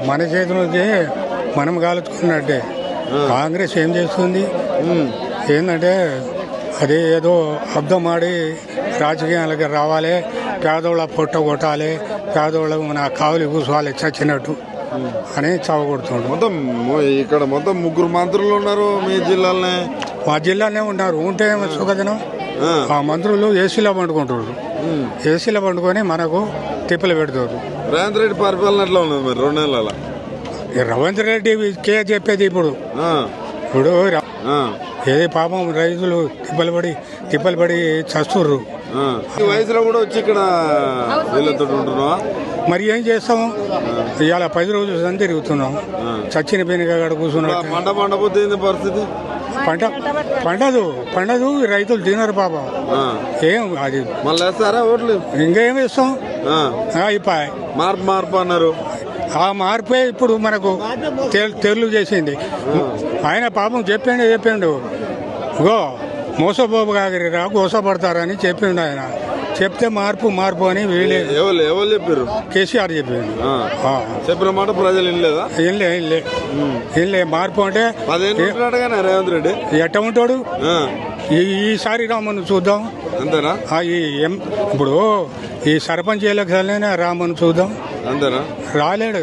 మన చేతిలోకి మనం కాలుచుకున్నట్టే. కాంగ్రెస్ ఏం చేస్తుంది ఏంటంటే అది ఏదో అర్థం ఆడి రాజకీయాలకి రావాలి, పేదోళ్ళ పొట్ట కొట్టాలి, పేదోళ్ళ మన కావులు కూర్చోవాలి చచ్చినట్టు అని చావగొడుతుండ్రు. మొత్తం ఇక్కడ మొత్తం 3 మంత్రులు ఉన్నారు మీ జిల్లాలోనే. మా జిల్లాలోనే ఉన్నారు. ఉంటే సుఖదినం ఆ మంత్రులు ఏసీలో పండుకుంటారు. ఏసీలో పండుకొని మనకు తిప్పలు పెడతారు. రేవంత్ రెడ్డి పరిపాలన ఎట్లా ఉన్నది మరి 2 నెలల? రేవంత్ రెడ్డి కే చెప్పేది ఇప్పుడు ఏది పాపం రైతులు తిప్పలు పడి చస్తుర్రు. ఈ వయసులో కూడా వచ్చి ఇక్కడ వీళ్ళతో ఉంటున్నావా? మరి ఏం చేస్తాము, ఇవాళ 10 రోజులు తిరుగుతున్నాం. చచ్చిన పెనుగడ కూర్చున్నాం. పంట పండపోతే పరిస్థితి పండదు. రైతులు తినరు పాపం. ఏం అది మళ్ళీ వేస్తారా ఓట్లు? ఇంకేం వేస్తాం. అయిపోయి మార్పు అన్నారు. ఆ మార్పే ఇప్పుడు మనకు తెర్లు చేసింది. ఆయన పాపం చెప్పిండు గో మోసపోబు కాగిరిరా గోసపడతారని చెప్పిండు. ఆయన చెప్తే మార్పు అని వీళ్ళే ఎవరు చెప్పారు? కేసీఆర్ చెప్పిండు. చెప్పిన మాట ప్రజలు ఇల్లే మార్పు అంటే రేవంత్ రెడ్డి ఎట్ట ఉంటాడు. ఈసారి రామను చూద్దాం అంతేనా? ఇప్పుడు ఈ సర్పంచ్ ఎలక్షన్లైనా రామను చూద్దాం. అంతేనా? రాలేడు.